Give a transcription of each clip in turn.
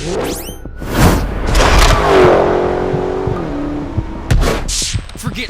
Forget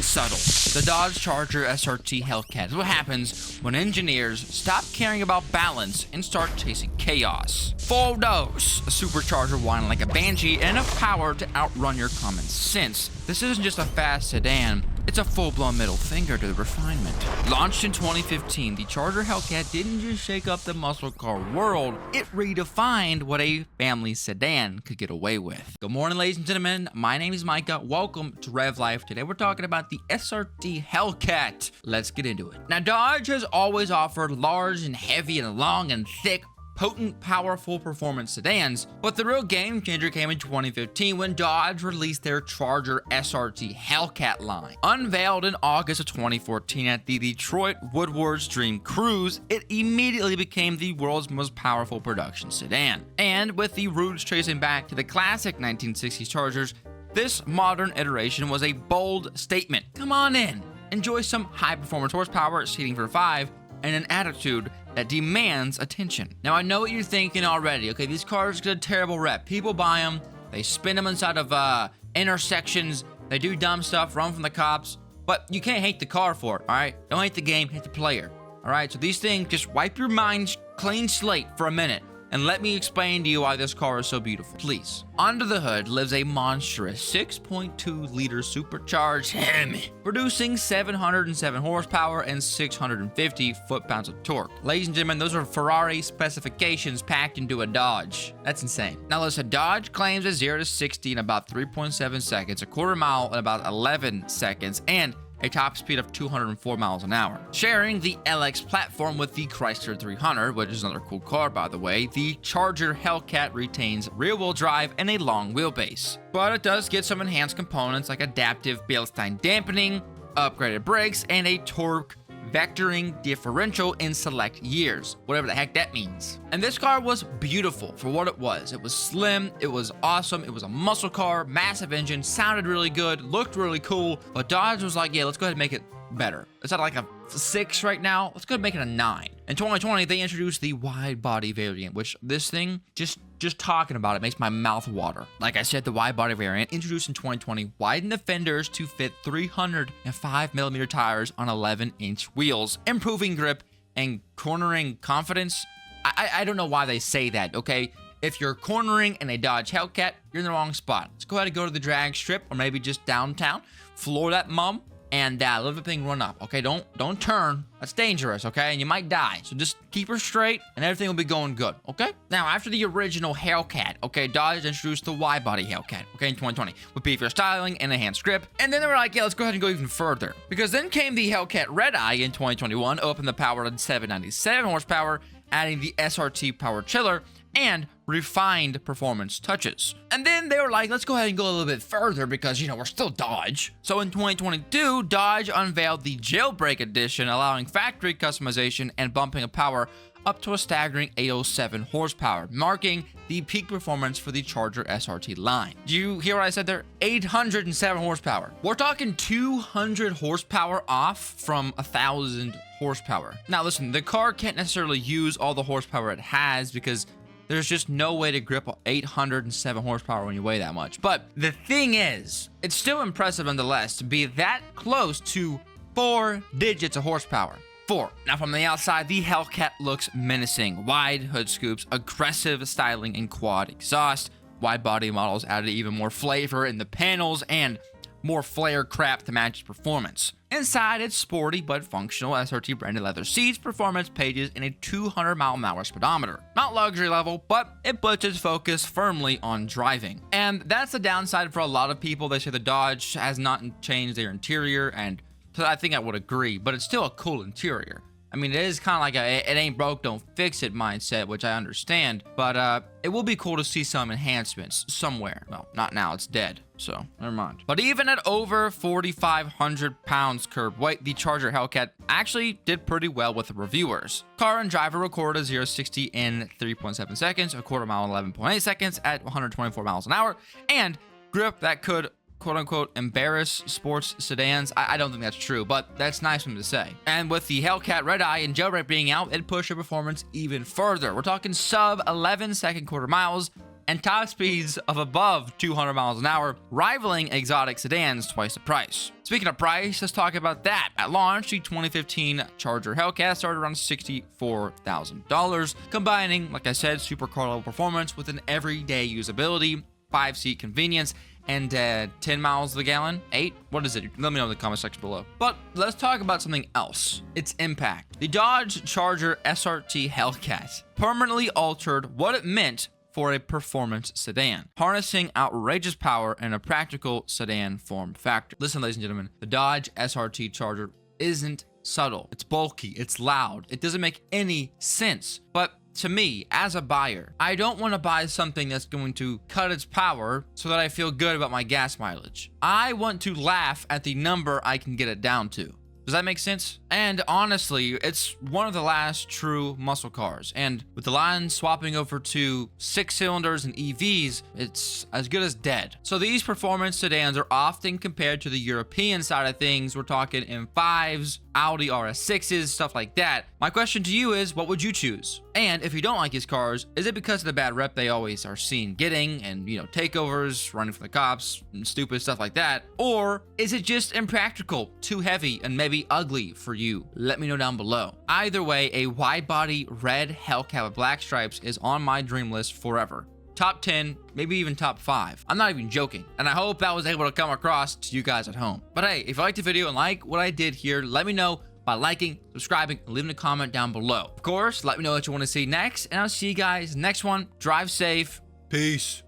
subtle. The Dodge Charger SRT Hellcat is what happens when engineers stop caring about balance and start chasing chaos. Full dose, a supercharger whining like a banshee, and enough power to outrun your common sense. This isn't just a fast sedan, it's a full-blown middle finger to the refinement. Launched in 2015, the Charger Hellcat didn't just shake up the muscle car world, it redefined what a family sedan could get away with. Good morning, ladies and gentlemen. My name is Micah. Welcome to RevLife. Today we're talking about the SRT Hellcat. Let's get into it. Now, Dodge has always offered large and heavy and long and thick, potent, powerful performance sedans, but the real game changer came in 2015 when Dodge released their Charger SRT Hellcat line. Unveiled in August of 2014 at the Detroit Woodward's Dream Cruise, it immediately became the world's most powerful production sedan. And with the roots tracing back to the classic 1960s Chargers, this modern iteration was a bold statement. Come on in, enjoy some high-performance horsepower, seating for 5, and an attitude that demands attention. Now, I know what you're thinking already. Okay, these cars get a terrible rep. People buy them, they spin them inside of intersections, they do dumb stuff, run from the cops, but you can't hate the car for it, all right? Don't hate the game, hate the player, all right? So these things, just wipe your mind clean slate for a minute and let me explain to you why this car is so beautiful, please. Under the hood lives a monstrous 6.2-liter supercharged HEMI, producing 707 horsepower and 650 foot-pounds of torque. Ladies and gentlemen, those are Ferrari specifications packed into a Dodge. That's insane. Now listen, Dodge claims a 0 to 60 in about 3.7 seconds, a quarter mile in about 11 seconds, and a top speed of 204 miles an hour. Sharing the LX platform with the Chrysler 300, which is another cool car by the way, the Charger Hellcat retains rear-wheel drive and a long wheelbase. But it does get some enhanced components like adaptive Bilstein dampening, upgraded brakes, and a torque vectoring differential in select years, whatever the heck that means. And this car was beautiful for what it was. It was slim, it was awesome, it was a muscle car, massive engine, sounded really good, looked really cool, but Dodge was like, yeah, let's go ahead and make it better. It's at like a 6 right now. Let's go ahead and make it a 9. In 2020, they introduced the wide-body variant, which this thing, just talking about it makes my mouth water. Like I said, the wide-body variant, introduced in 2020, widened the fenders to fit 305mm tires on 11-inch wheels, improving grip and cornering confidence. I don't know why they say that, okay? If you're cornering in a Dodge Hellcat, you're in the wrong spot. Let's go ahead and go to the drag strip or maybe just downtown, floor that mum, and let the thing run up, okay? Don't turn. That's dangerous, okay? And you might die. So just keep her straight, and everything will be going good, okay? Now, after the original Hellcat, okay, Dodge introduced the Widebody Hellcat, okay, in 2020, with beefier styling and enhanced grip. And then they were like, yeah, let's go ahead and go even further. Because then came the Hellcat Redeye in 2021, opened the power to 797 horsepower, adding the SRT power chiller, and refined performance touches. And then they were like, let's go ahead and go a little bit further because, you know, we're still Dodge. So in 2022, Dodge unveiled the Jailbreak edition, allowing factory customization and bumping of power up to a staggering 807 horsepower, marking the peak performance for the Charger SRT line. Do you hear what I said there? 807 horsepower. We're talking 200 horsepower off from 1,000 horsepower. Now listen, the car can't necessarily use all the horsepower it has because there's just no way to grip 807 horsepower when you weigh that much. But the thing is, it's still impressive nonetheless to be that close to 4 digits of horsepower. 4. Now from the outside, the Hellcat looks menacing. Wide hood scoops, aggressive styling and quad exhaust. Wide body models added even more flavor in the panels and more flare crap to match its performance. Inside, it's sporty but functional SRT branded leather seats, performance pages, and a 200-mile-an-hour speedometer. Not luxury level, but it puts its focus firmly on driving. And that's the downside for a lot of people. They say the Dodge has not changed their interior, and I think I would agree, but it's still a cool interior. I mean, it is kind of like a it ain't broke, don't fix it mindset, which I understand, but it will be cool to see some enhancements somewhere. Well, not now, it's dead, so never mind. But even at over 4,500 pounds curb weight, the Charger Hellcat actually did pretty well with the reviewers. Car and driver recorded a 0-60 in 3.7 seconds, a quarter mile in 11.8 seconds at 124 miles an hour, and grip that could quote-unquote embarrass sports sedans. I don't think that's true, but that's nice of him to say. And with the Hellcat Redeye and Jailbreak being out, it pushed the performance even further. We're talking sub 11 second quarter miles, and top speeds of above 200 miles an hour, rivaling exotic sedans twice the price. Speaking of price, let's talk about that. At launch, the 2015 Charger Hellcat started around $64,000, combining, like I said, supercar level performance with an everyday usability, 5-seat convenience, and 10 miles to the gallon. 8? What is it? Let me know in the comment section below. But let's talk about something else. Its impact. The Dodge Charger SRT Hellcat permanently altered what it meant for a performance sedan, harnessing outrageous power in a practical sedan form factor. Listen, ladies and gentlemen, the Dodge SRT Charger isn't subtle. It's bulky. It's loud. It doesn't make any sense. But to me, as a buyer, I don't want to buy something that's going to cut its power so that I feel good about my gas mileage. I want to laugh at the number I can get it down to. Does that make sense? And honestly, it's one of the last true muscle cars. And with the line swapping over to 6 cylinders and EVs, it's as good as dead. So these performance sedans are often compared to the European side of things. We're talking M5s, Audi RS6s, stuff like that. My question to you is, what would you choose? And if you don't like these cars, is it because of the bad rep they always are seen getting and, takeovers, running from the cops, and stupid stuff like that? Or is it just impractical, too heavy, and maybe ugly for you? Let me know down below. Either way, a wide-body red Hellcat with black stripes is on my dream list forever. Top 10, maybe even top 5. I'm not even joking. And I hope that was able to come across to you guys at home. But hey, if you liked the video and like what I did here, let me know by liking, subscribing, and leaving a comment down below. Of course, let me know what you want to see next, and I'll see you guys next one. Drive safe. Peace.